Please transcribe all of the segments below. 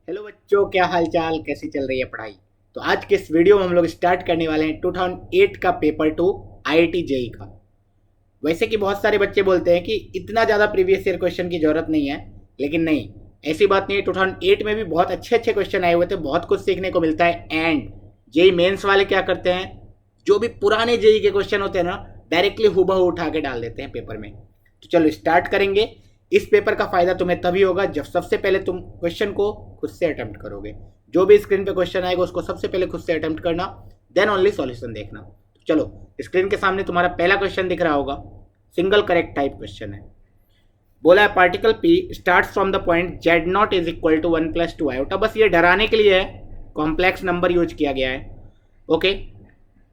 Hello बच्चों, क्या हाल चाल, कैसी चल रही है पढ़ाई। तो आज के इस वीडियो में हम लोग स्टार्ट करने वाले हैं 2008 का पेपर 2 आईआईटी जेई का। वैसे कि बहुत सारे बच्चे बोलते हैं कि इतना ज़्यादा प्रीवियस ईयर क्वेश्चन की जरूरत नहीं है, लेकिन नहीं, ऐसी बात नहीं है। 2008 में भी बहुत अच्छे अच्छे क्वेश्चन आए हुए थे, बहुत कुछ सीखने को मिलता है। एंड जेई मेन्स वाले क्या करते हैं, जो भी पुराने जेई के क्वेश्चन होते हैं ना, डायरेक्टली हूबहू उठा के डाल देते हैं पेपर में। तो चलो स्टार्ट करेंगे। इस पेपर का फायदा तुम्हें तभी होगा जब सबसे पहले तुम क्वेश्चन को खुद से अटेम्प्ट करोगे। जो भी स्क्रीन पे क्वेश्चन आएगा उसको सबसे पहले खुद से अटेम्प्ट करना, देन ओनली सॉल्यूशन देखना। तो चलो, स्क्रीन के सामने तुम्हारा पहला क्वेश्चन दिख रहा होगा, सिंगल करेक्ट टाइप क्वेश्चन है। बोला है particle P start from the point Z not is equal to 1+2 iota. बस ये डराने के लिए है, कॉम्प्लेक्स नंबर यूज किया गया है। ओके,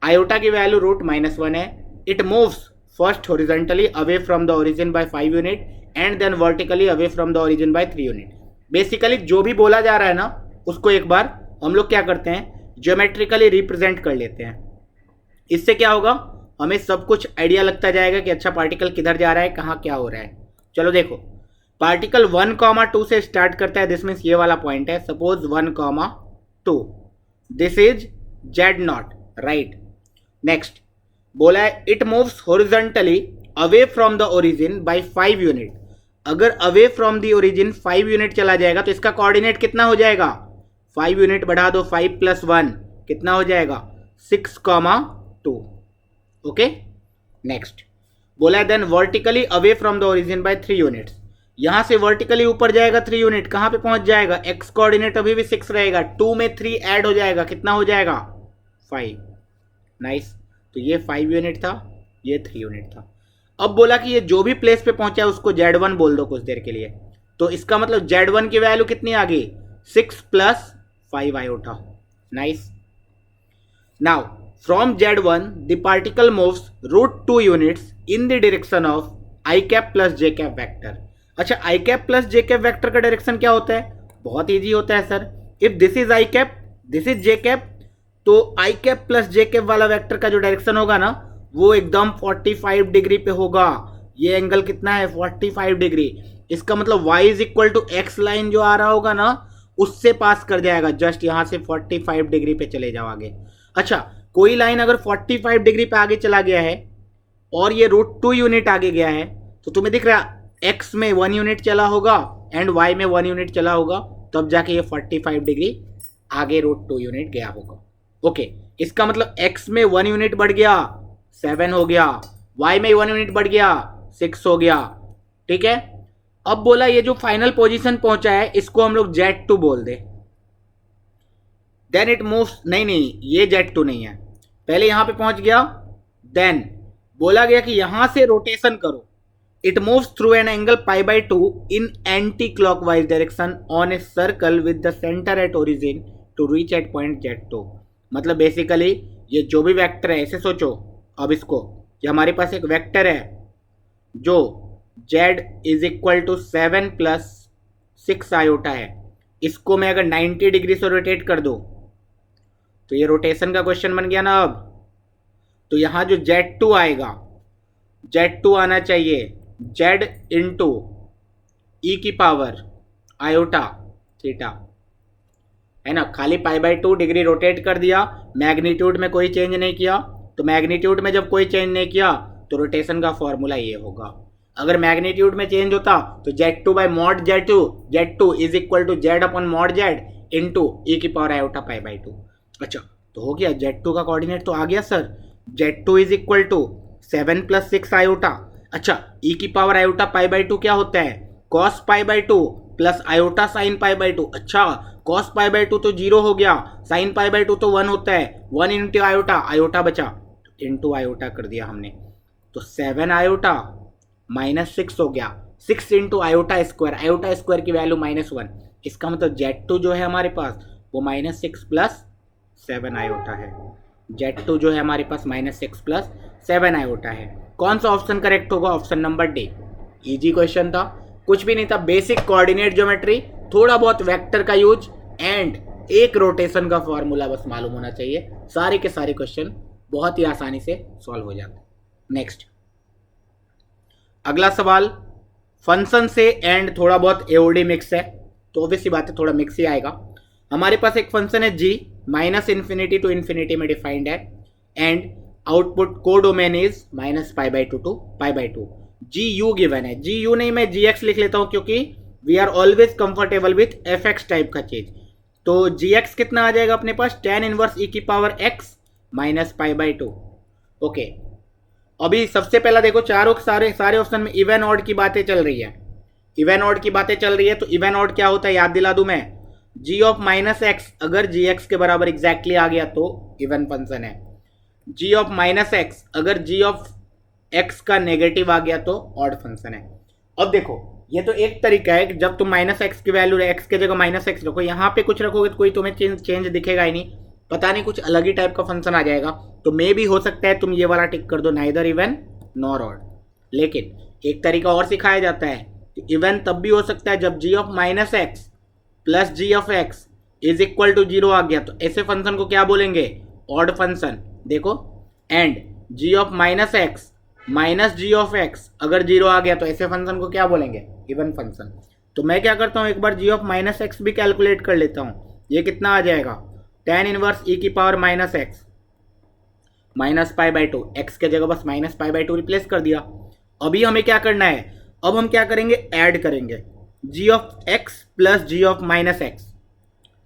आयोटा की वैल्यू √-1 है। It moves first horizontally away from the origin by 5 unit and then vertically away from the origin by 3 unit. Basically जो भी बोला जा रहा है ना, उसको एक बार हम लोग क्या करते हैं, ज्योमेट्रिकली रिप्रेजेंट कर लेते हैं। इससे क्या होगा, हमें सब कुछ आइडिया लगता जाएगा कि अच्छा पार्टिकल किधर जा रहा है, कहाँ क्या हो रहा है। चलो देखो, पार्टिकल 1,2 से स्टार्ट करता है, दिस मीन्स ये वाला पॉइंट है। Suppose 1,2, this is Z naught, right. Next बोला है it moves horizontally away from the origin by 5 unit. अगर away from the origin 5 unit चला जाएगा तो इसका कोऑर्डिनेट कितना हो जाएगा, 5 यूनिट बढ़ा दो, 5 + 1 कितना हो जाएगा, 6,2। ओके, नेक्स्ट बोला है then vertically away from the origin by 3 units. यहां से वर्टिकली ऊपर जाएगा 3 यूनिट, कहां पे पहुंच जाएगा, एक्स कोऑर्डिनेट अभी भी 6 रहेगा, 2 में 3 ऐड हो जाएगा, कितना हो जाएगा, 5। नाइस, तो ये 5 यूनिट था, ये 3 यूनिट था। अब बोला कि ये जो भी प्लेस पे पहुंचा है उसको Z1 बोल दो कुछ देर के लिए। तो इसका मतलब Z1 की वैल्यू कितनी आ गई, 6 + 5 iota. Nice, now from Z1 the particle moves √2 units in the direction of i cap plus j cap vector. अच्छा, i cap plus j cap vector का डायरेक्शन क्या होता है, बहुत ईजी होता है sir. If this is i cap, this is j cap, तो i cap plus j cap वाला वेक्टर का जो डायरेक्शन होगा ना, वो एकदम 45 डिग्री पे होगा। ये एंगल कितना है, 45 डिग्री। इसका मतलब y is equal to X line जो आ रहा होगा ना, उससे पास कर जाएगा, जस्ट यहां से 45 डिग्री पे चले जाओ आगे। अच्छा, कोई लाइन अगर 45 डिग्री पे आगे चला गया है और ये √2 यूनिट आगे गया है, तो तुम्हें दिख रहा है x में 1 यूनिट चला होगा एंड y में 1 यूनिट चला होगा, तब जाके ये 45 डिग्री आगे √2 यूनिट गया होगा। ओके, इसका मतलब x में 1 यूनिट बढ़ गया, 7 हो गया, y में 1 यूनिट बढ़ गया, 6 हो गया। ठीक है, अब बोला ये जो फाइनल पोजीशन पहुंचा है इसको हम लोग Z2 बोल दे। देन इट मूव्स, नहीं, ये Z2 नहीं है, पहले यहां पे पहुंच गया। देन बोला गया कि यहां से रोटेशन करो। It moves through an angle π/2 in anti clockwise direction on a circle with the centre at origin to reach at point Z2। मतलब बेसिकली ये जो भी वेक्टर है, ऐसे सोचो अब इसको, ये हमारे पास एक वेक्टर है जो z is equal to 7 + 6 iota है। इसको मैं अगर 90 डिग्री से रोटेट कर दूं तो ये रोटेशन का क्वेश्चन बन गया ना। अब तो यहां जो Z2 आएगा, Z2 आना चाहिए z इंटू e की पावर आयोटा थीटा, है ना। खाली π/2 डिग्री रोटेट कर दिया, मैग्नीट्यूड में कोई चेंज नहीं किया। तो मैग्नीट्यूड में जब कोई चेंज नहीं किया तो रोटेशन का फॉर्मूला ये होगा। अगर मैग्नीट्यूड में चेंज होता तो Z2/mod Z2 is equal to Z/mod Z into e की पावर आयोटा π/2। अच्छा, तो हो गया, Z2 का कोऑर्डिनेट तो आ गया sir, Z2 is equal to 7 + 6 iota. अच्छा, e की पावर आयोटा π/2 क्या होता है, cos π/2 प्लस आयोटा साइन π/2। अच्छा, cos π/2 तो 0 हो गया, साइन π/2 तो 1 होता है, 1 इंटू आयोटा, आयोटा बचा, इंटू आयोटा कर दिया हमने, तो 7 आयोटा -6 हो गया, 6 इंटू आयोटा स्क्वायर की वैल्यू -1। इसका मतलब Z2 जो है हमारे पास वो -6 + 7 आयोटा है। Z2 जो है हमारे पास -6 + 7 आयोटा है। कौन सा ऑप्शन करेक्ट होगा, option number D. Easy question था, कुछ भी नहीं था, बेसिक कोऑर्डिनेट ज्योमेट्री, थोड़ा बहुत वेक्टर का यूज एंड एक रोटेशन का फॉर्मूला बस मालूम होना चाहिए, सारे के सारे क्वेश्चन बहुत ही आसानी से सॉल्व हो जाते हैं। नेक्स्ट, अगला सवाल फंक्शन से एंड थोड़ा बहुत एओडी मिक्स है। तो ऑब्वियसली बात है थोड़ा मिक्स ही आएगा। हमारे पास एक फंक्शन है g minus infinity to infinity में डिफाइंड है and output codomain is minus pi by two to pi by two. G u given है, जी यू नहीं मैं जी एक्स लिख लेता हूँ क्योंकि we are always comfortable with F X type का चीज। तो जी एक्स कितना आ जाएगा अपने पास, tan इनवर्स ई की power x minus pi by to. Okay, अभी सबसे पहला देखो चारों सारे ऑप्शन में इवन ऑड की बातें चल रही है, इवन ऑड की बातें चल रही है। तो इवन ऑड क्या होता है याद दिला दूं मैं, जी ऑफ माइनस एक्स अगर जी एक्स के बराबर एग्जैक्टली आ गया तो इवन फंक्शन है, जी ऑफ माइनस एक्स अगर जी ऑफ एक्स का नेगेटिव आ गया तो ऑड फंक्शन है। अब देखो ये तो एक तरीका है कि जब तुम माइनस एक्स की वैल्यू एक्स के जगह माइनस एक्स रखो, यहाँ पे कुछ रखोगे तो कोई तुम्हें चेंज दिखेगा ही नहीं, पता नहीं कुछ अलग ही टाइप का फंक्शन आ जाएगा। तो मे भी हो सकता है तुम ये वाला टिक कर दो नाइदर इवन नॉर ऑड। लेकिन एक तरीका और सिखाया जाता है कि इवन तब भी हो सकता है जब g of minus x plus g of x is equal to zero आ गया, तो ऐसे फंक्शन को क्या बोलेंगे, ऑड फंक्शन। देखो and g of minus x minus g of x अगर जीरो आ गया तो ऐसे फंक्शन को क्या बोलेंगे, इवन फंक्शन। तो मैं क्या करता हूँ एक बार जी ऑफ माइनस एक्स भी कैलकुलेट कर लेता हूँ, ये कितना आ जाएगा, tan इनवर्स ई की power minus x minus pi by to, x के जगह बस minus pi by to replace कर दिया। अभी हमें क्या करना है, अब हम क्या करेंगे, ऐड करेंगे g of x plus g of minus x,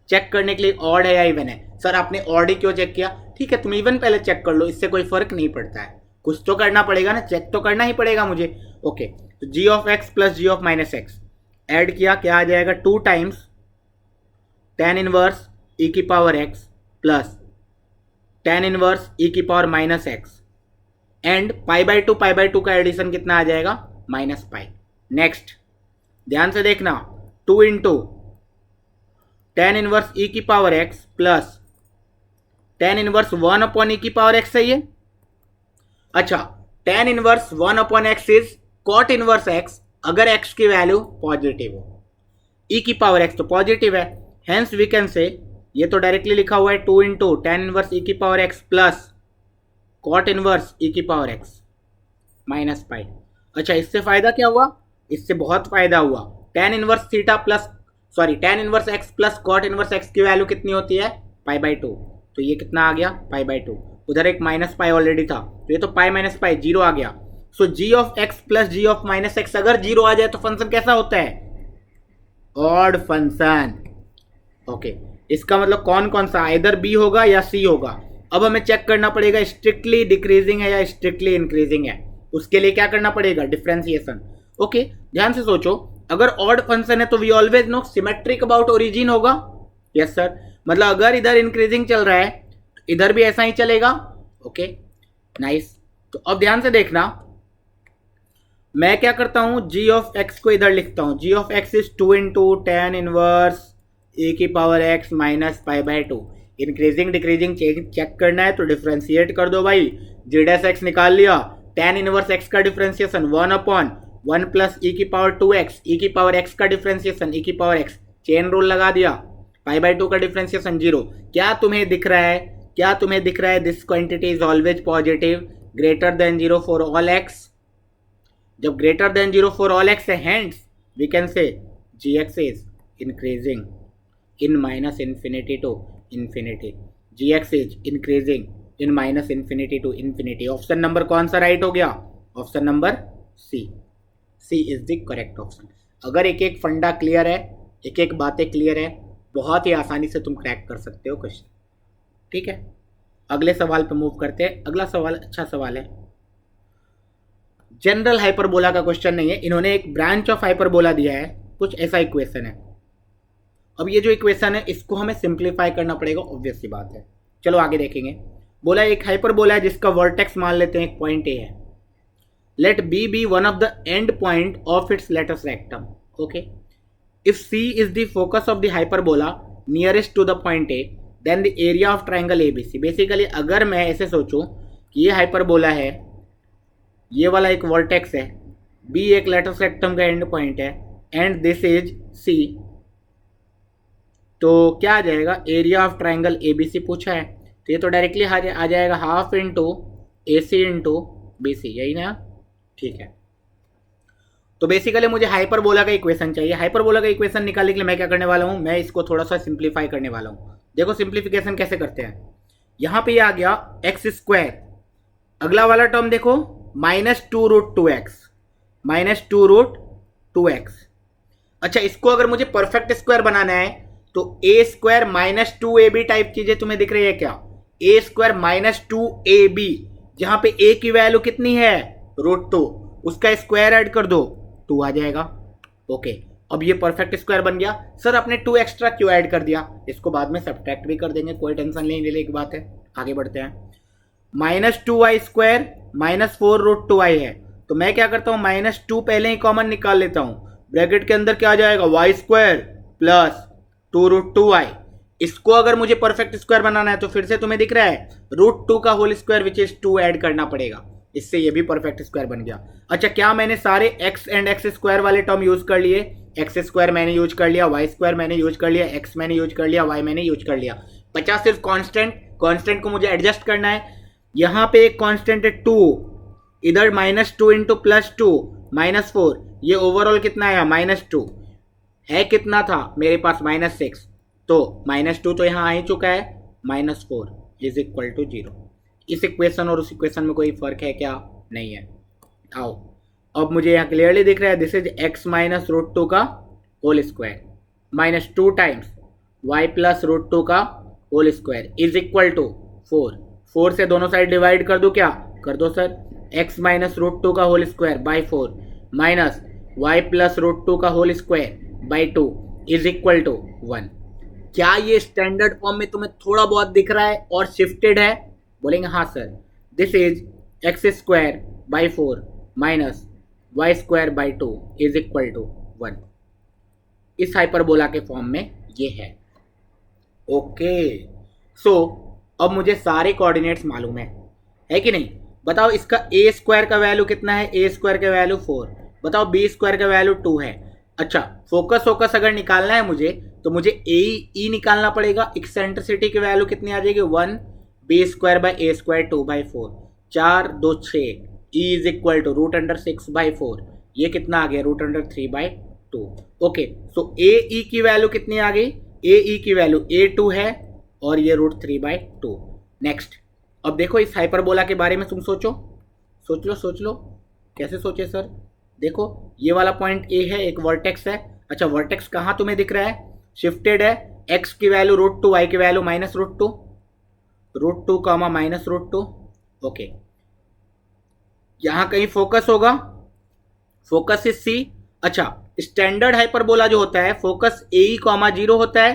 check करने के लिए ऑड है या इवन है। सर आपने ऑड ही क्यों चेक किया, ठीक है तुम इवन पहले चेक कर लो, इससे कोई फर्क नहीं पड़ता है, कुछ तो करना पड़ेगा ना, चेक तो करना ही पड़ेगा मुझे। ओके, तो g of x plus g of minus x add किया, क्या आ जाएगा, 2 टाइम्स tan इनवर्स ई की power x plus tan inverse e की power minus x and pi by two का एडिशन कितना आ जाएगा, माइनस पाई। नेक्स्ट ध्यान से देखना, 2 इंटू tan इनवर्स ई की power x plus tan inverse 1 upon e की पावर एक्स है ये। अच्छा, tan inverse 1 upon x is cot inverse x अगर x की वैल्यू पॉजिटिव हो, e की पावर x तो पॉजिटिव है, हेंस वी कैन से ये तो डायरेक्टली लिखा हुआ है 2 इंटू tan इनवर्स e की power x plus cot inverse e की पावर x माइनस पाई। अच्छा, इससे फायदा क्या हुआ, इससे बहुत फायदा हुआ, tan inverse theta plus tan inverse x plus cot inverse x की वैल्यू कितनी होती है, पाई बाई टू, तो ये कितना आ गया, पाई बाई टू, उधर एक माइनस पाई ऑलरेडी था तो ये तो पाई माइनस पाई जीरो आ गया। So g of x plus g of minus x अगर जीरो आ जाए तो फंक्शन कैसा होता है, ऑड फंक्शन। ओके, इसका मतलब कौन कौन सा, इधर बी होगा या सी होगा। अब हमें चेक करना पड़ेगा स्ट्रिक्टली डिक्रीजिंग है या स्ट्रिक्टली इंक्रीजिंग है, उसके लिए क्या करना पड़ेगा, डिफरेंशिएशन। ओके, ध्यान से सोचो, अगर ऑड फंक्शन है तो we always know symmetric about origin होगा, यस सर, मतलब अगर इधर इंक्रीजिंग चल रहा है तो इधर भी ऐसा ही चलेगा। ओके नाइस, तो अब ध्यान से देखना, मैं क्या करता हूं, जी ऑफ एक्स को इधर लिखता हूं, g of x is 2 into tan inverse a की power x minus pi by two. Increasing decreasing check करना है तो डिफ्रेंशिएट कर दो भाई, जेड एस एक्स निकाल लिया, tan इनवर्स एक्स का डिफ्रेंशिएशन 1 अपॉन 1 प्लस ई की पावर 2x, ई की पावर x का डिफ्रेंशिएशन ई की पावर x, चेन रूल लगा दिया, पाई बाई टू का डिफ्रेंशिएशन 0। क्या तुम्हें दिख रहा है, क्या तुम्हें दिख रहा है, this quantity is always positive greater than 0 for all x। जब greater than 0 for all x है, hence we can say gx is increasing in minus infinity to infinity, gx is increasing in minus infinity to infinity. Option number कौन सा right हो गया, option number C, C is the correct option. अगर एक एक फंडा clear है, एक एक बातें क्लियर है, बहुत ही आसानी से तुम क्रैक कर सकते हो क्वेश्चन। ठीक है, अगले सवाल पे मूव करते हैं। अगला सवाल अच्छा सवाल है, जनरल हाइपरबोला का क्वेश्चन नहीं है, इन्होंने एक ब्रांच ऑफ हाइपरबोला दिया है, कुछ ऐसा इक्वेशन है। अब ये जो इक्वेशन है इसको हमें सिंप्लीफाई करना पड़ेगा, ऑब्वियस सी बात है। चलो आगे देखेंगे। बोला एक हाइपरबोला है जिसका वर्टेक्स मान लेते हैं एक पॉइंट ए है, let B be one of the end point of its latus rectum. Okay, if C is the focus of the hyperbola nearest to the point A then the area of triangle A B C. Basically अगर मैं ऐसे सोचूं कि ये hyperbola है, ये वाला एक वर्टेक्स है, बी एक लेटस रेक्टम का एंड पॉइंट है एंड दिस इज सी, तो क्या आ जाएगा, area of triangle A B C पूछा है तो ये तो डायरेक्टली आ जाएगा half into A C into B C, यही ना, ठीक है। तो बेसिकली मुझे हाइपरबोला का इक्वेशन चाहिए। हाइपरबोला का इक्वेशन निकालने के लिए मैं क्या करने वाला हूँ, मैं इसको थोड़ा सा सिंप्लीफाई करने वाला हूँ। देखो सिंप्लीफिकेशन कैसे करते हैं। यहाँ पे ये आ गया एक्स स्क्वायर, अगला वाला टर्म देखो -2√2x, -2√2x। अच्छा, इसको अगर मुझे परफेक्ट स्क्वायर बनाना है तो ए स्क्वायर -2ab टाइप चीजें तुम्हें दिख रही है क्या, ए स्क्वायर -2ab, जहां पे ए की वैल्यू कितनी है √2, उसका स्क्वायर ऐड कर दो 2 आ जाएगा। ओके, अब ये परफेक्ट स्क्वायर बन गया। सर आपने 2 एक्स्ट्रा क्यों ऐड कर दिया, इसको बाद में सब्ट्रैक्ट भी कर देंगे, कोई टेंशन नहीं लेने की बात है। आगे बढ़ते हैं। -2y स्क्वायर -4√2y है, तो मैं क्या करता हूँ -2 पहले ही कॉमन निकाल लेता हूँ। ब्रैकेट के अंदर क्या आ जाएगा, y स्क्वायर प्लस 2√2y। इसको अगर मुझे परफेक्ट स्क्वायर बनाना है तो फिर से तुम्हें दिख रहा है √2 का whole square which is 2 add करना पड़ेगा, इससे ये भी परफेक्ट स्क्वायर बन गया। अच्छा, क्या मैंने सारे x एंड x स्क्वायर वाले टर्म यूज कर लिए, x स्क्वायर मैंने यूज कर लिया, y स्क्वायर मैंने यूज कर लिया, x मैंने यूज कर लिया, y मैंने यूज कर लिया। 50 सिर्फ कांस्टेंट को मुझे एडजस्ट करना है। यहाँ पे एक कांस्टेंट है 2, इधर -2 इंटू +2 -4, ये ओवरऑल कितना आया -2 है, कितना था मेरे पास -6, तो -2 तो यहाँ आ ही चुका है, -4 इज इक्वल टू 0। इस इक्वेशन और उस इक्वेशन में कोई फर्क है क्या, नहीं है। आओ, अब मुझे यहाँ क्लियरली दिख रहा है दिस इज x -√2 का whole square -2 times y plus √2 का whole square is equal to 4 से दोनों साइड डिवाइड कर दो, क्या कर दो सर, x -√2 का whole square by 4 minus y plus √2 का whole square by 2 is equal to 1। क्या ये स्टैंडर्ड फॉर्म में तुम्हें थोड़ा बहुत दिख रहा है और शिफ्टेड है, बोलेंगे हाँ sir. This is x square by 4 minus y square by 2 is equal to 1। इस हाइपरबोला के फॉर्म में ये है। ओके, सो अब मुझे सारे कोऑर्डिनेट्स मालूम है कि नहीं। बताओ इसका a स्क्वायर का वैल्यू कितना है, a स्क्वायर का वैल्यू 4, बताओ b स्क्वायर का वैल्यू 2 है। अच्छा, फोकस अगर निकालना है मुझे तो मुझे e निकालना पड़ेगा। एक्सेंट्रिसिटी की वैल्यू कितनी आ जाएगी 1, b square by a square 2/4, 4 2 6, e is equal to √6/4, ये कितना आ गया √3/2। ओके, सो ए की वैल्यू कितनी आ गई, ए की वैल्यू a2 है और ये √3/2। नेक्स्ट, अब देखो इस हाइपरबोला के बारे में तुम सोच लो कैसे सोचे सर। देखो ये वाला पॉइंट ए है, एक वर्टेक्स है। अच्छा, वर्टेक्स कहाँ तुम्हें दिख रहा है, शिफ्टेड है, x की वैल्यू √2, y की वैल्यू -√2, √2 कामा -√2। ओके, यहाँ कहीं फोकस होगा, फोकस इज C। अच्छा, स्टैंडर्ड हाइपरबोला जो होता है फोकस AE, 0 होता है,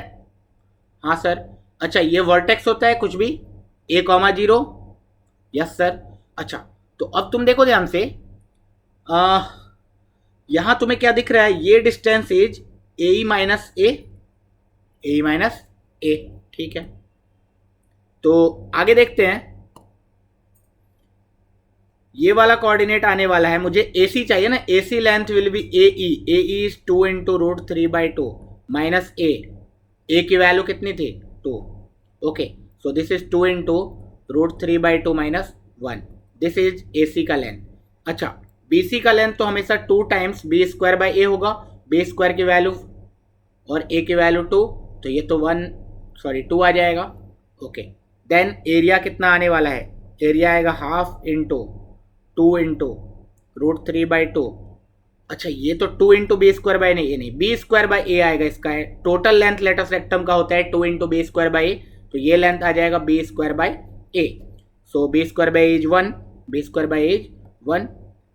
हाँ सर। अच्छा, ये वर्टेक्स होता है कुछ भी A, 0, यस सर। अच्छा, तो अब तुम देखो ध्यान से, यहां तुम्हें क्या दिख रहा है, ये distance is AE minus A, ठीक है। तो आगे देखते हैं, ये वाला कोऑर्डिनेट आने वाला है, मुझे AC चाहिए ना, AC length will be AE is 2 into √3/2 minus A की वैल्यू कितनी थी 2। Okay, so this is 2 into √3/2 minus 1, this is AC का लेंथ। अच्छा, BC का लेंथ तो हमेशा 2 times B square by A होगा, B स्क्वायर की वैल्यू और A की वैल्यू 2, तो ये तो 2 आ जाएगा। ओके, देन एरिया कितना आने वाला है, एरिया आएगा हाफ इंटू 2 इंटू √3/2। अच्छा, ये तो 2 इंटू B स्क्वायर बाई नहीं, B स्क्वायर बाई A आएगा, इसका है टोटल लेंथ लेटस रेक्टम का होता है 2 into B square by A, तो ये लेंथ आ जाएगा B square by A। So B square by is 1, B square by is 1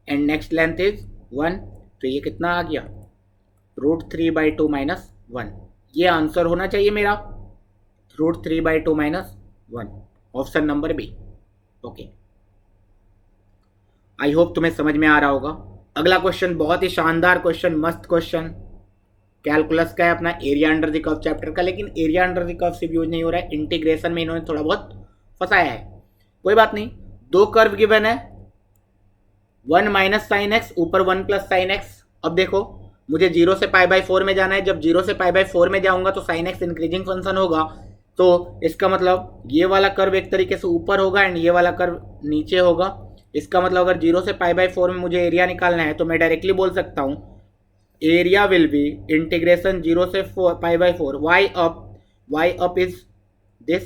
and next length is 1, तो ये कितना आ गया √3/2 माइनस 1। ये आंसर होना चाहिए मेरा √3/2 minus 1, option number B. Okay, I hope तुम्हें समझ में आ रहा होगा। अगला क्वेश्चन बहुत ही शानदार क्वेश्चन, मस्त क्वेश्चन, कैलकुलस का है, अपना area under the curve chapter का, लेकिन एरिया अंडर द कर्व सिर्फ यूज नहीं हो रहा है, इंटीग्रेशन में इन्होंने थोड़ा बहुत फंसाया है। कोई बात नहीं, 2 कर्व गिवन है, 1 माइनस साइन एक्स, ऊपर 1 प्लस साइन एक्स। अब देखो मुझे 0 से π/4 में जाना है, जब 0 से π/4 में जाऊंगा तो साइन एक्स इंक्रीजिंग फंक्शन होगा, तो इसका मतलब ये वाला कर्व एक तरीके से ऊपर होगा एंड ये वाला कर्व नीचे होगा। इसका मतलब अगर 0 से π/4 में मुझे एरिया निकालना है तो मैं डायरेक्टली बोल सकता हूँ एरिया विल बी इंटीग्रेशन 0 से π/4 y अप इज दिस,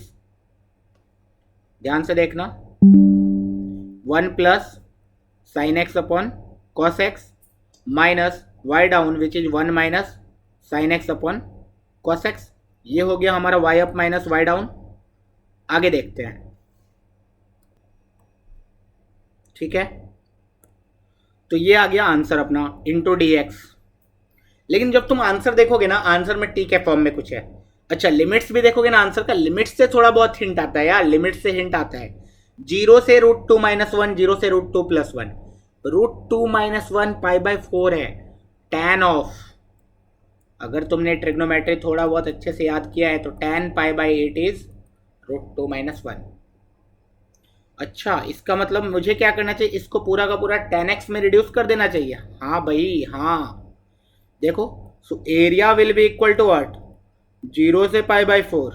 ध्यान से देखना, 1 plus sine x upon cos x minus y down which is 1 minus sine x upon cos x. ये हो गया हमारा y up minus y down. आगे देखते हैं, ठीक है। तो ये आ गया आंसर अपना इंटू डी एक्स। लेकिन जब तुम आंसर देखोगे ना, आंसर में टी के फॉर्म में कुछ है। अच्छा, लिमिट्स भी देखोगे ना आंसर का, लिमिट्स से थोड़ा बहुत हिंट आता है यार, लिमिट्स से हिंट आता है। 0 से √2 - 1, 0 से √2 + 1, √2 - 1 π/4 है, tan ऑफ, अगर तुमने ट्रिग्नोमेट्री थोड़ा बहुत अच्छे से याद किया है तो tan π/8 इज √2 - 1। अच्छा, इसका मतलब मुझे क्या करना चाहिए, इसको पूरा का पूरा tan x में रिड्यूस कर देना चाहिए। हाँ भाई हाँ, देखो, so area will be equal to what, 0 से π/4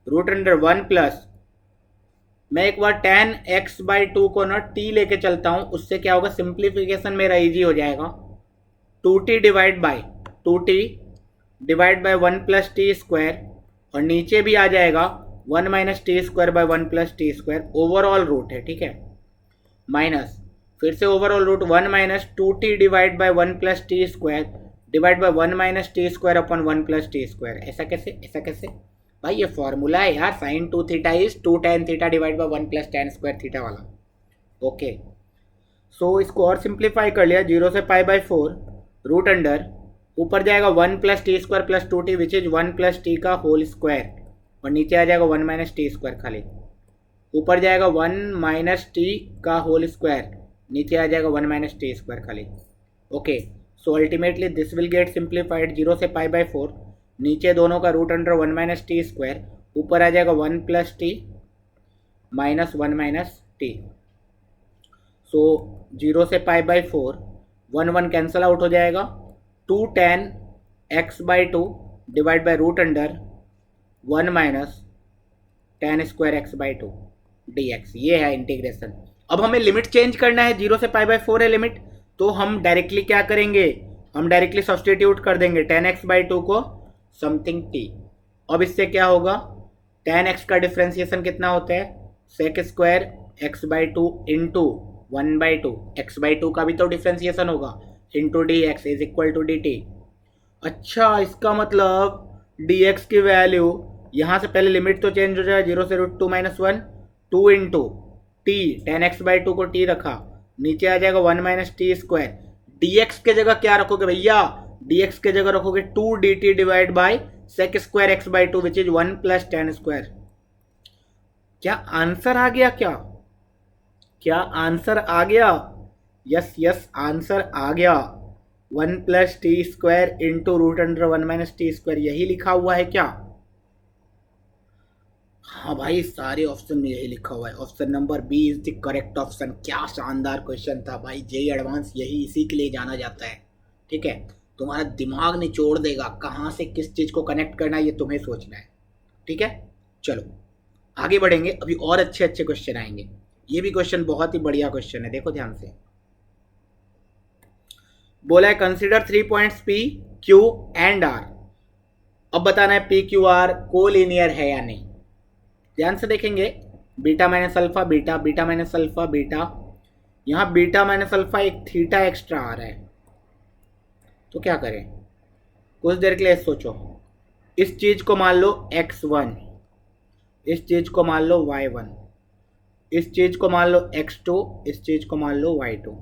√1 प्लस, मैं एक बार tan x/2 को ना t लेके चलता हूँ, उससे क्या होगा, सिंप्लीफिकेशन मेरा इजी हो जाएगा। 2t divide by 1 plus T square, और नीचे भी आ जाएगा 1 minus T square by 1 plus T square, overall root है, ठीक है, माइनस फिर से overall root 1 minus 2t divide by 1 plus T square divide by 1 minus T square upon 1 plus T square. ऐसा कैसे, ऐसा कैसे भाई, ये फॉर्मूला है यार, sine 2 theta is 2 tan theta divide by 1 plus tan square theta वाला। ओके, सो इसको और सिंप्लीफाई कर लिया, 0 से π/4 रूट अंडर, ऊपर जाएगा 1 plus T square plus 2t which is 1 plus T का होल स्क्वायर, और नीचे आ जाएगा 1 माइनस टी स्क्वायर, खाली ऊपर जाएगा 1 माइनस टी का होल स्क्वायर, नीचे आ जाएगा 1 माइनस टी स्क्वायर खाली। Okay, so ultimately this will get simplified, 0 से π/4, नीचे दोनों का root under 1 minus T square, ऊपर आ जाएगा 1 plus t minus 1 minus t. So 0 से π/4 1 1 कैंसल आउट हो जाएगा, 2 tan x/2 divide by root under 1 minus tan square x/2 dx। ये है इंटीग्रेशन। अब हमें लिमिट चेंज करना है, 0 से π/4 है लिमिट, तो हम डायरेक्टली क्या करेंगे, हम डायरेक्टली सब्सटीट्यूट कर देंगे tan x/2 को समथिंग t। अब इससे क्या होगा, tan x का डिफ्रेंसिएशन कितना होता है, sec square x/2 into 1/2, x/2 का भी तो डिफ्रेंसिएशन होगा, into dx is equal to dt। अच्छा, इसका मतलब dx की वैल्यू, यहाँ से पहले लिमिट तो चेंज हो जाए, 0 से √2 - 1, 2 इंटू टी, tan x/2 को t रखा, नीचे आ जाएगा 1 माइनस टी स्क्वायर, dx के जगह क्या रखोगे भैया, dx के जगह रखोगे 2 dt divide by sec square x/2 which is 1 plus tan square. क्या आंसर आ गया, क्या आंसर आ गया, यस यस आंसर आ गया, 1 plus T square into root under 1 minus T square, यही लिखा हुआ है क्या। हाँ भाई, सारे ऑप्शन में यही लिखा हुआ है, option number B is the correct option. क्या शानदार क्वेश्चन था भाई, जेईई एडवांस यही इसी के लिए जाना जाता है, ठीक है। तुम्हारा दिमाग निचोड़ देगा, कहाँ से किस चीज़ को कनेक्ट करना है ये तुम्हें सोचना है, ठीक है। चलो आगे बढ़ेंगे, अभी और अच्छे अच्छे क्वेश्चन आएंगे। ये भी क्वेश्चन बहुत ही बढ़िया क्वेश्चन है, देखो ध्यान से। बोला है consider 3 points P, Q and R। अब बताना है P Q R कोलिनियर है या नहीं। ध्यान से देखेंगे, beta minus alpha beta, beta minus alpha beta, यहाँ बीटा माइनस अल्फा एक थीटा एक्स्ट्रा आ रहा है, तो क्या करें, कुछ देर के लिए सोचो। इस चीज को मान लो x1, इस चीज को मान लो y1, इस चीज को मान लो x2, इस चीज को मान लो y2।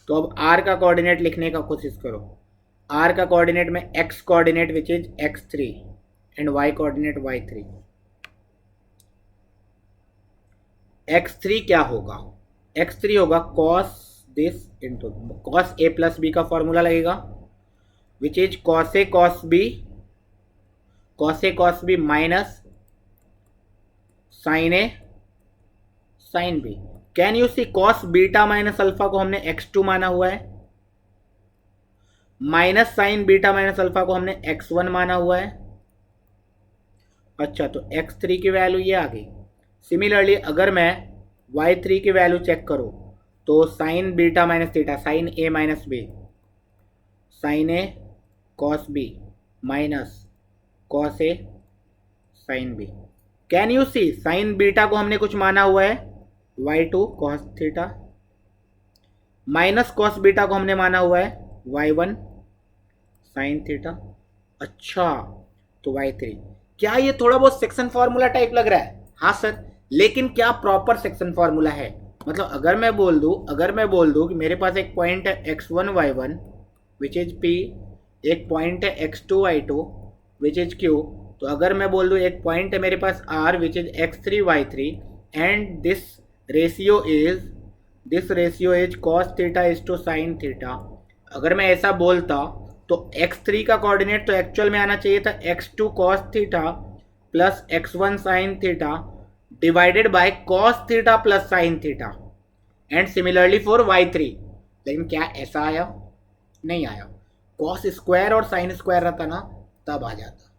तो अब r का कोऑर्डिनेट लिखने का कोशिश करो। r का कोऑर्डिनेट में x coordinate which is x3 and y coordinate y3। x3 क्या होगा, x3 होगा cos this into cos a plus b का फॉर्मूला लगेगा which is cos a cos b minus sin a sin b। Can you see cos beta minus alpha को हमने x2 माना हुआ है, minus sin beta minus alpha को हमने x1 माना हुआ है। अच्छा, तो x3 की वैल्यू ये आ गई। सिमिलरली अगर मैं y3 की वैल्यू चेक करूं, तो sine beta minus theta, sine A minus B, sine A cos B minus cos A sine B. Can you see, sine beta को हमने कुछ माना हुआ है y2 cos theta, minus cos beta को हमने माना हुआ है y1 साइन थीटा। अच्छा, तो y3। क्या ये थोड़ा बहुत सेक्शन फॉर्मूला टाइप लग रहा है? हाँ सर, लेकिन क्या प्रॉपर सेक्शन फॉर्मूला है? मतलब अगर मैं बोल दूं कि मेरे पास एक पॉइंट है x1 y1 which is p, एक पॉइंट है x2 y2 which is q, तो अगर मैं बोल दूं एक पॉइंट है मेरे पास r which is x3 y3 and this ratio is cos theta is to sine theta, अगर मैं ऐसा बोलता तो x3 का कोऑर्डिनेट तो एक्चुअल में आना चाहिए था x2 cos theta plus x1 sin theta divided by cos theta plus sin theta, and similarly for y3। लेकिन क्या ऐसा आया? नहीं आया। cos स्क्वायर और sin स्क्वायर रहता ना, तब आ जाता,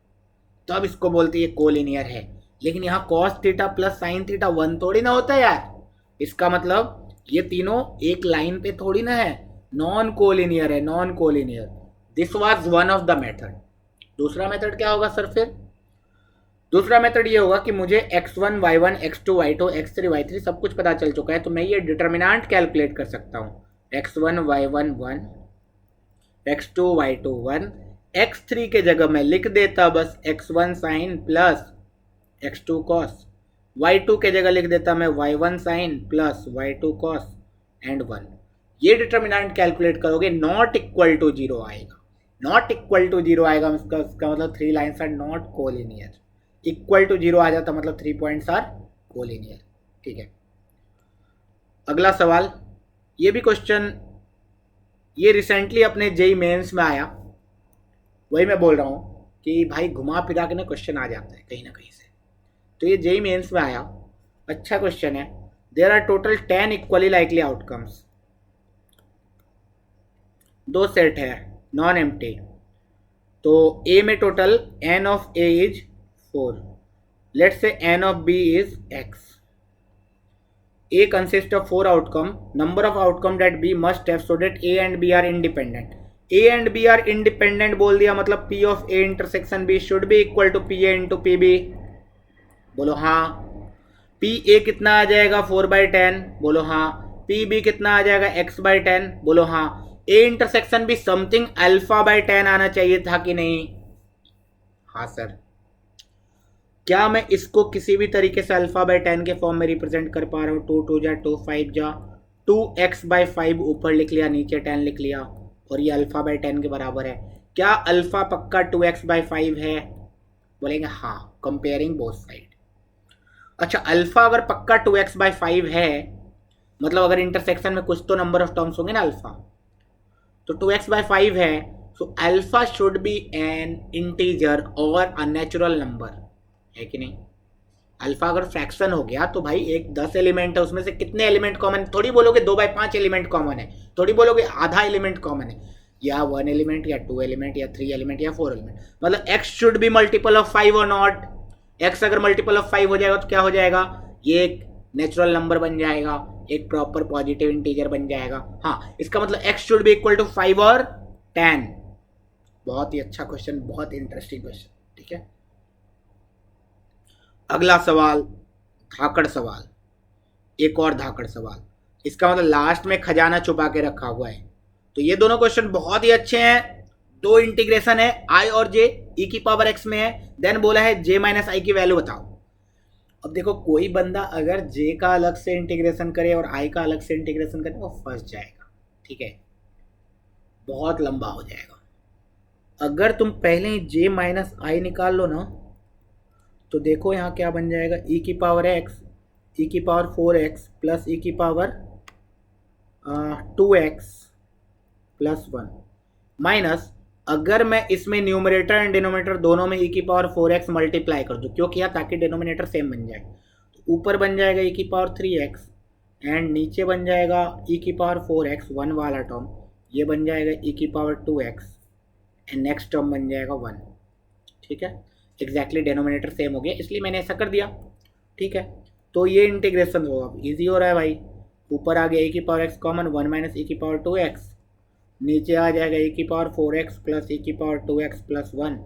तब इसको बोलते ये कोलिनियर है। लेकिन यहाँ cos theta plus sin theta 1 थोड़ी ना होता है यार, इसका मतलब ये तीनों एक लाइन पे थोड़ी ना है, नॉन कोलिनियर है, non collinear. This was one of the method. दूसरा मेथड क्या होगा सर? फिर दूसरा मेथड ये होगा कि मुझे x1 y1 x2 y2 x3 y3 सब कुछ पता चल चुका है, तो मैं ये डिटर्मिनेंट कैलकुलेट कर सकता हूँ। x1 y1 1, x2 y2 1, x3 के जगह मैं लिख देता बस x1 sign plus x2 cos, y2 के जगह लिख देता मैं y1 sign plus y2 cos and 1। ये डिटर्मिनेंट कैलकुलेट करोगे, नॉट इक्वल टू जीरो आएगा, नॉट इक्वल टू जीरो आएगा, इसका मतलब 3 lines are not collinear. Equal to zero आ जाता मतलब 3 पॉइंट्स आर कोलिनियर। ठीक है, अगला सवाल, ये भी क्वेश्चन ये रिसेंटली अपने जेई मेंस में आया, वही मैं बोल रहा हूँ कि भाई घुमा फिरा के ना क्वेश्चन आ जाता है कहीं ना कहीं से, तो ये जेई मेंस में आया, अच्छा क्वेश्चन है। There are total 10 equally likely outcomes, 2 set है नॉन एम्प्टी, तो ए में total n of a is 4, let's say n of b is x। A consists of 4 outcome, number of outcome that B must have so that A and B are independent। A and B are independent बोल दिया मतलब P of A intersection B should be equal to PA into PB। बोलो हाँ। PA कितना आ जाएगा 4/10, बोलो हाँ। PB कितना आ जाएगा x/10, बोलो हाँ। A इंटरसेक्शन भी समथिंग α/10 आना चाहिए था कि नहीं? हाँ सर। क्या मैं इसको किसी भी तरीके से α/10 के फॉर्म में रिप्रेजेंट कर पा रहा हूँ? 2 2 जा 2 5 जा 2x/5 ऊपर लिख लिया, नीचे 10 लिख लिया, और ये α/10 के बराबर है। क्या अल्फा पक्का 2x/5 है? बोलेंगे हाँ, कंपेयरिंग बोथ साइड। अच्छा, अल्फा अगर पक्का 2x/5 है, मतलब अगर इंटरसेक्शन में कुछ तो नंबर ऑफ टर्म्स होंगे ना अल्फा, तो 2x/5 है, so alpha should be N integer और अ नेचुरल नंबर, है कि नहीं? अल्फा अगर फ्रैक्शन हो गया तो भाई एक 10 एलिमेंट है, उसमें से कितने एलिमेंट कॉमन है? थोड़ी बोलोगे 2/5 एलिमेंट कॉमन है, थोड़ी बोलोगे आधा एलिमेंट कॉमन है, या 1 एलिमेंट या 2 एलिमेंट या 3 एलिमेंट या 4 एलिमेंट। मतलब x should be multiple of 5 और नॉट। x अगर मल्टीपल ऑफ 5 हो जाएगा तो क्या हो जाएगा? ये एक नेचुरल नंबर बन जाएगा, एक प्रॉपर पॉजिटिव इंटीजर बन जाएगा। हाँ, इसका मतलब x should be equal to 5 और 10। बहुत ही अच्छा क्वेश्चन, बहुत इंटरेस्टिंग क्वेश्चन। ठीक है, अगला सवाल, धाकड़ सवाल, एक और धाकड़ सवाल। इसका मतलब लास्ट में खजाना छुपा के रखा हुआ है। तो ये दोनों क्वेश्चन बहुत ही अच्छे हैं। 2 इंटीग्रेशन है, i और j e⁻x में है, देन बोला है j - i की वैल्यू बताओ। अब देखो, कोई बंदा अगर j का अलग से इंटीग्रेशन करे और i का अलग से इंटीग्रेशन करे, वो फंस जाएगा। ठीक है, बहुत लंबा हो जाएगा। अगर तुम पहले ही j - i निकाल लो ना, तो देखो यहाँ क्या बन जाएगा, e⁻x e⁻4x plus e⁻2x plus 1 minus, अगर मैं इसमें न्यूमरेटर एंड डिनोमिनेटर दोनों में e⁻4x मल्टीप्लाई कर दूँ, क्यों किया? ताकि डिनोमिनेटर सेम बन जाए। तो ऊपर बन जाएगा e⁻3x एंड नीचे बन जाएगा e⁻4x 1 वाला टर्म, ये बन जाएगा e⁻2x एंड नेक्स्ट टर्म बन जाएगा 1। ठीक है, एग्जैक्टली डिनोमिनेटर सेम हो गया, इसलिए मैंने ऐसा कर दिया। ठीक है, तो ये इंटीग्रेशन होगा, इजी हो रहा है भाई। ऊपर आ गया e की power x common 1 minus e की पावर 2x, नीचे आ जाएगा e की पावर 4x प्लस e की पावर 2x प्लस 1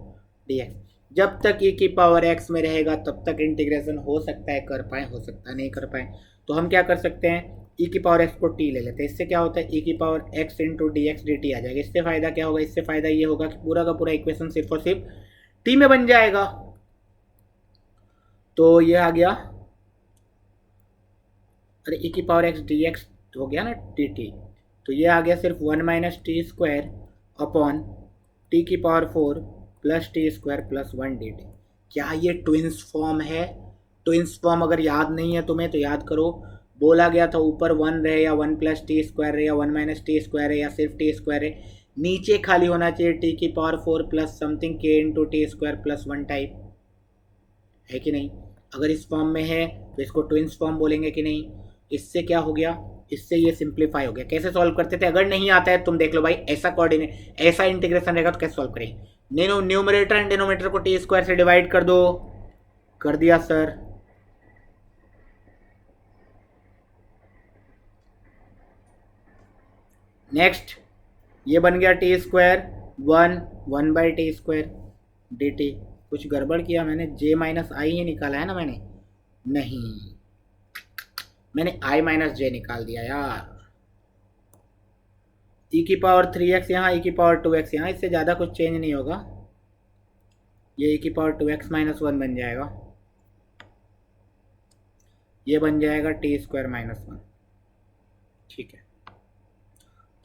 dx। जब तक e की पावर x में रहेगा तब तक इंटीग्रेशन हो सकता है कर पाए, हो सकता है नहीं कर पाए। तो हम क्या कर सकते हैं, e की पावर x को t ले लेते हैं। इससे क्या होता है, e की power x into d x d t आ जाएगा। इससे फ़ायदा क्या होगा, इससे फ़ायदा ये होगा कि पूरा का पूरा इक्वेशन सिर्फ और सिर्फ t में बन जाएगा। तो ये आ गया, अरे e की पावर x डी एक्स हो गया ना डी टी, तो ये आ गया सिर्फ 1 minus T square upon t की power 4 plus T square plus 1 d t. क्या ये ट्विंस फॉर्म है? ट्विंस फॉर्म अगर याद नहीं है तुम्हें तो याद करो। बोला गया था ऊपर 1 रहे या 1 प्लस टी स्क्वायर रहे या 1 माइनस टी स्क्वायर है या सिर्फ टी स्क्वायर है, नीचे खाली होना चाहिए टी की पावर 4 प्लस समथिंग के into T square plus 1 type, है कि नहीं? अगर इस फॉर्म में है तो इसको ट्विंस फॉर्म बोलेंगे कि नहीं? इससे क्या हो गया, इससे ये सिंप्लीफाई हो गया। कैसे सॉल्व करते थे, अगर नहीं आता है तुम देख लो भाई, ऐसा कोऑर्डिनेट ऐसा इंटीग्रेशन रहेगा तो कैसे सॉल्व करेंगे। न्यूमरेटर एंड डिनोमिनेटर को टी स्क्वायर से डिवाइड कर दो, कर दिया सर। नेक्स्ट ये बन गया T square 1 by T square D T. कुछ गड़बड़ किया मैंने, जे माइनस आई ही निकाला है ना मैंने, नहीं मैंने i माइनस जे निकाल दिया यार। e की पावर 3x यहाँ, e की पावर 2x यहाँ, इससे ज़्यादा कुछ चेंज नहीं होगा। ये e की पावर 2x माइनस 1 बन जाएगा, ये बन जाएगा टी स्क्वायर माइनस 1, ठीक है।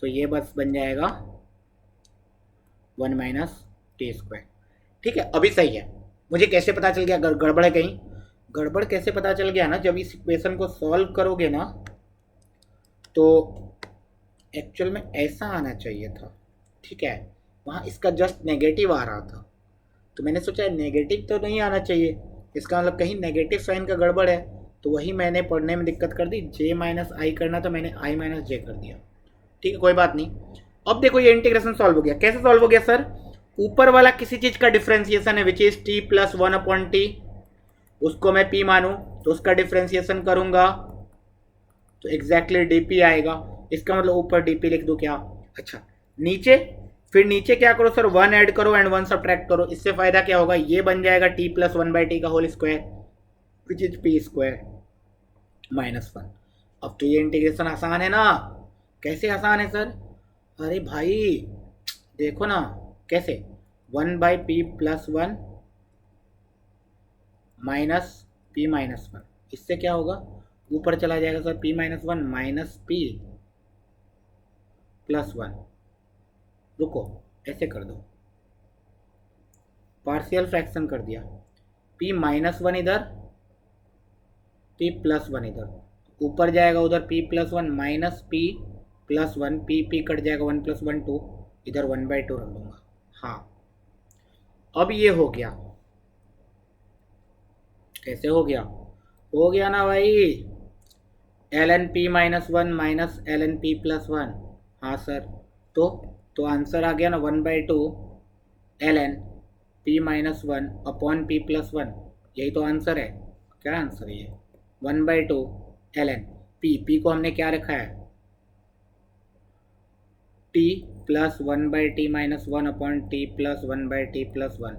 तो ये बस बन जाएगा 1 माइनस टी स्क्वायर, ठीक है। अभी सही है। मुझे कैसे पता चल गया गड़बड़ है कहीं? गड़बड़ कैसे पता चल गया ना, जब इस इक्वेशन को सॉल्व करोगे ना तो एक्चुअल में ऐसा आना चाहिए था, ठीक है। वहाँ इसका जस्ट नेगेटिव आ रहा था, तो मैंने सोचा नेगेटिव तो नहीं आना चाहिए, इसका मतलब कहीं नेगेटिव साइन का गड़बड़ है। तो वही मैंने पढ़ने में दिक्कत कर दी, जे माइनस आई करना था, मैंने आई माइनस जे कर दिया, ठीक है, कोई बात नहीं। अब देखो ये इंटीग्रेशन सॉल्व हो गया। कैसे सॉल्व हो गया सर? ऊपर वाला किसी चीज़ का डिफ्रेंसिएशन है which is T plus 1 upon T, उसको मैं p मानूं तो उसका डिफ्रेंसिएशन करूंगा तो एग्जैक्टली dp आएगा। इसका मतलब ऊपर dp लिख दूं क्या? अच्छा, नीचे फिर नीचे क्या करो सर, 1 ऐड करो एंड 1 सब्ट्रैक्ट करो। इससे फायदा क्या होगा, ये बन जाएगा t प्लस 1 बाई टी का whole square which is p square minus 1। अब तो ये इंटीग्रेशन आसान है ना? कैसे आसान है सर? अरे भाई देखो ना कैसे, 1 by P plus 1 minus P minus 1, इससे क्या होगा, ऊपर चला जाएगा sir p minus 1 minus P plus 1। रुको ऐसे कर दो, पार्शियल फ्रैक्शन कर दिया, p माइनस 1 इधर, p प्लस 1 इधर, ऊपर जाएगा उधर p plus 1 minus p plus 1, p cut जाएगा 1 प्लस 1 2, इधर 1 बाई 2 रख दूंगा। हाँ अब ये हो गया। कैसे हो गया? हो गया ना भाई, ln p minus 1 minus ln p plus 1। हाँ सर, तो आंसर आ गया ना 1 by 2 ln p minus 1 upon p plus 1, यही तो आंसर है। क्या आंसर है ये? 1 बाई 2 ln p को हमने क्या रखा है, t plus 1 by t minus 1 upon t plus 1 by t plus 1।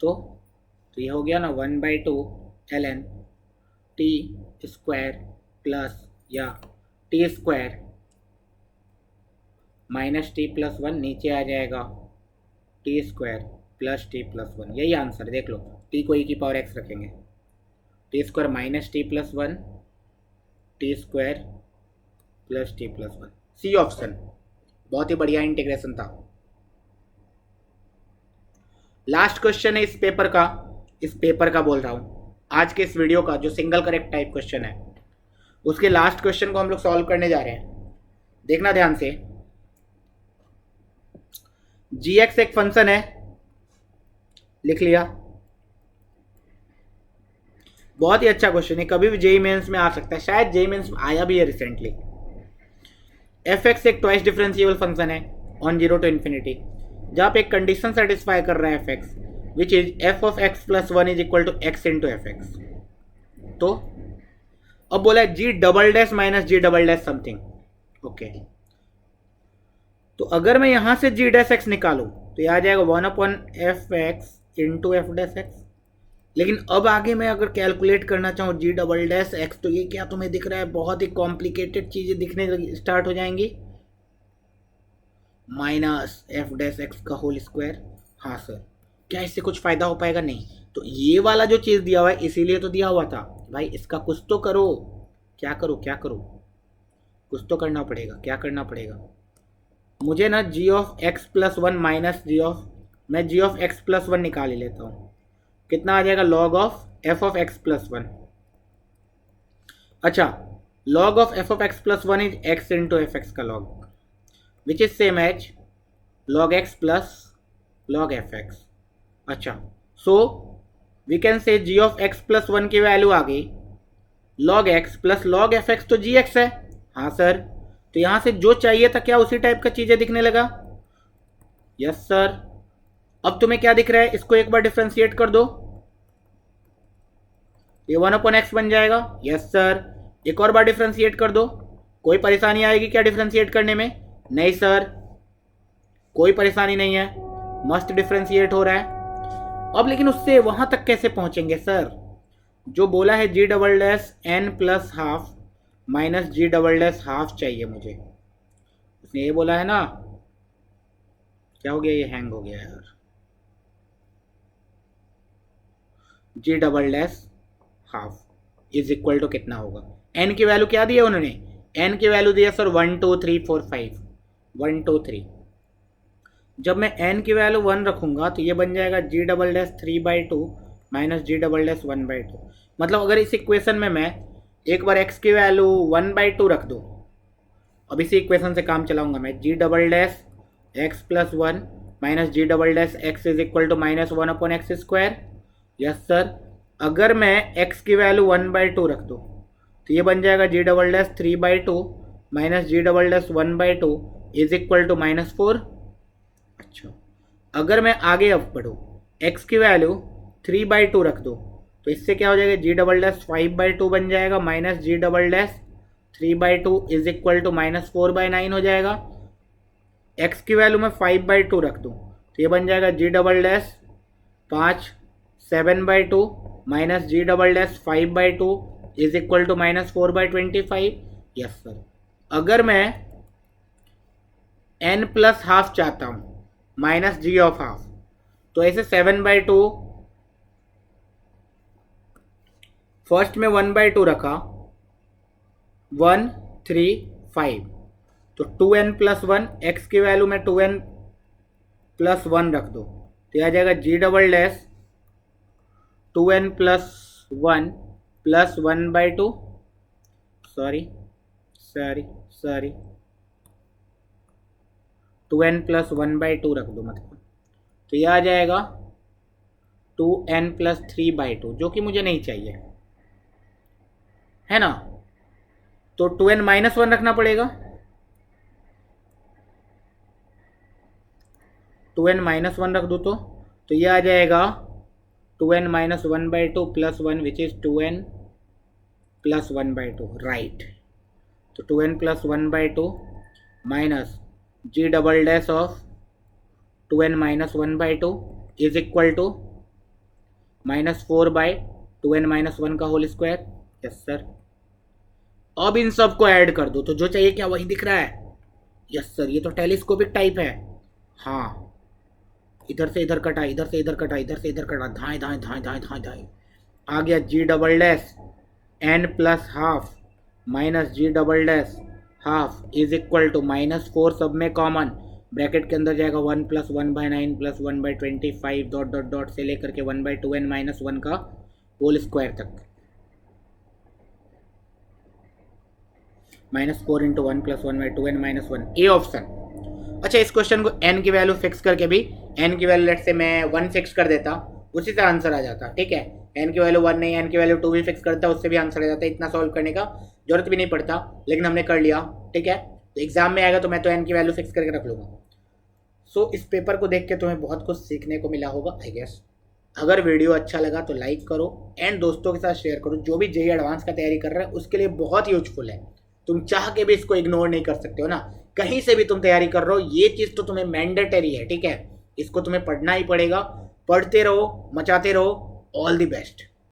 तो ये हो गया ना 1 by 2 ln t square plus या t square minus t plus 1, नीचे आ जाएगा t square plus t plus 1। यही आंसर है, देख लो। टी को e की पावर x रखेंगे, t square minus t plus 1 t square plus t plus 1, सी ऑप्शन। बहुत ही बढ़िया इंटीग्रेशन था। लास्ट क्वेश्चन है इस पेपर का बोल रहा हूँ, आज के इस वीडियो का जो सिंगल करेक्ट टाइप क्वेश्चन है, उसके लास्ट क्वेश्चन को हम लोग सॉल्व करने जा रहे हैं। देखना ध्यान से, gx एक फंक्शन है, लिख लिया। बहुत ही अच्छा क्वेश्चन है, कभी भी जेईई मेंस में आ सकता है, शायद जेईई मेंस में आया भी है रिसेंटली। fx एक ट्वाइस डिफरेंशिएबल फंक्शन है ऑन 0 to इन्फिनिटी, जहाँ पे एक कंडीशन सेटिस्फाई कर रहा है fx which is f of x plus 1 is equal to x into F X. तो अब बोला है जी डबल डैश माइनस जी डबल डैश समथिंग। ओके, तो अगर मैं यहां से जी डैश एक्स निकालूं तो यह आ जाएगा 1/f(x) into F dash x. लेकिन अब आगे मैं अगर कैलकुलेट करना चाहूँ जी डबल डैश एक्स, तो ये क्या तुम्हें दिख रहा है, बहुत ही कॉम्प्लिकेटेड चीजें दिखने स्टार्ट हो जाएंगी। माइनस एफ डैश एक्स का होल स्क्वायर। हाँ सर, क्या इससे कुछ फायदा हो पाएगा? नहीं। तो ये वाला जो चीज दिया हुआ है इसीलिए तो दिया हुआ था भाई, इसका कुछ तो करो। क्या करो क्या करो, कुछ तो करना पड़ेगा। क्या करना पड़ेगा मुझे ना, g of x plus one minus g of, मैं g of x plus one निकाल ही लेता हूँ। कितना आ जाएगा, log of f of x plus one. अच्छा, log of f of x plus one is x into F x का log, which is same as log x plus log f x. अच्छा, so we can say g of x plus one की value आ गई log x plus log f X, तो जी x है। हाँ sir, तो यहां से जो चाहिए था क्या उसी टाइप का चीजें दिखने लगा? Yes sir. अब तुम्हें क्या दिख रहा है, इसको एक बार डिफ्रेंशिएट कर दो, ये 1/x बन जाएगा। Yes sir. एक और बार डिफ्रेंशिएट कर दो, कोई परेशानी आएगी क्या डिफ्रेंशिएट करने में? नहीं सर, कोई परेशानी नहीं है, मस्त डिफ्रेंशिएट हो रहा है। अब लेकिन उससे वहां तक कैसे पहुंचेंगे सर? जो बोला है जी double dash n plus half minus जी डबल डैश हाफ चाहिए मुझे, उसने ये बोला है ना। क्या हो गया, ये हैंग हो गया यार। G double dash half is equal to कितना होगा, एन की वैल्यू क्या दी है उन्होंने? एन की वैल्यू दी है सर 1 2 3 4 5, 1 2 3। जब मैं एन की वैल्यू 1 रखूंगा तो ये बन जाएगा जी डबल डैश 3/2 माइनस जी डबल डैश 1/2। मतलब अगर इस इक्वेशन में मैं एक बार एक्स की वैल्यू 1/2 रख दूँ, अब इसी इक्वेशन से काम चलाऊंगा मैं, g double dash x plus one minus ji double dash x is equal to minus 1/x square. Yes sir. अगर मैं x की वैल्यू 1/2 रख दूँ तो ये बन जाएगा g double dash 3/2 minus ji double dash 1/2 is equal to -4। अच्छा, अगर मैं आगे अब बढ़ूँ, x की वैल्यू 3/2 रख दूँ तो इससे क्या हो जाएगा, जी डबल डैश 5/2 बन जाएगा minus ji double dash 3/2 is equal to -4/9 हो जाएगा। x की वैल्यू मैं 5/2 रख दूँ तो ये बन जाएगा g double dash 7/2 minus ji double dash 5/2 is equal to -4/25। Yes sir. अगर मैं n प्लस हाफ चाहता हूँ माइनस जी ऑफ हाफ, तो ऐसे 7/2, फर्स्ट में 1/2 रखा 1 3 5, तो 2n प्लस 1, एक्स की वैल्यू में 2n प्लस 1 रख दो तो यह आ जाएगा g double dash 2n plus 1 plus 1/2, sorry 2n plus 1/2 रख दो, मतलब तो यह आ जाएगा 2n प्लस 3/2, जो कि मुझे नहीं चाहिए, है ना। तो 2n माइनस 1 रखना पड़ेगा, 2n माइनस 1 रख दो तो यह आ जाएगा 2n minus 1/2 plus 1 which is 2n plus 1/2, right. तो 2n plus 1/2 minus ji double dash of 2n minus 1/2 is equal to -4/2n minus 1 का होल स्क्वायर। Yes sir. अब इन सब को ऐड कर दो तो जो चाहिए क्या वही दिख रहा है। यस सर, ये तो टेलीस्कोपिक टाइप है। हाँ, इधर से इधर कटा, इधर से इधर कटा, इधर से इधर कटा, धाए धाए धाए धाए धाए धाए, आ गया g double dash n plus half minus ji double dash half is equal to -4, सब में कॉमन, ब्रैकेट के अंदर जाएगा 1 plus 1/9 plus 1/25 dot dot dot से लेकर के 1/2n माइनस 1 का होल स्क्वायर तक, -4 into 1 plus 1/2n minus 1, A option. अच्छा, इस क्वेश्चन को n की वैल्यू फिक्स करके भी, n की वैल्यू लेट से मैं 1 फिक्स कर देता, उसी से आंसर आ जाता। ठीक है, n की वैल्यू 1 नहीं, n की वैल्यू 2 भी फिक्स करता, उससे भी आंसर आ जाता। इतना सॉल्व करने का जरूरत भी नहीं पड़ता, लेकिन हमने कर लिया। ठीक है, तो एग्जाम में आएगा तो मैं तो n की वैल्यू फिक्स करके रख लूँगा। सो इस पेपर को देख के तुम्हें बहुत कुछ सीखने को मिला होगा आई गेस। अगर वीडियो अच्छा लगा तो लाइक करो एंड दोस्तों के साथ शेयर करो। जो भी जेई एडवांस का तैयारी कर रहा है उसके लिए बहुत यूजफुल है। तुम चाह के भी इसको इग्नोर नहीं कर सकते हो ना। कहीं से भी तुम तैयारी कर रहे हो, ये चीज़ तो तुम्हें मैंडेटरी है, ठीक है। इसको तुम्हें पढ़ना ही पढ़ेगा। पढ़ते रहो, मचाते रहो। All the best.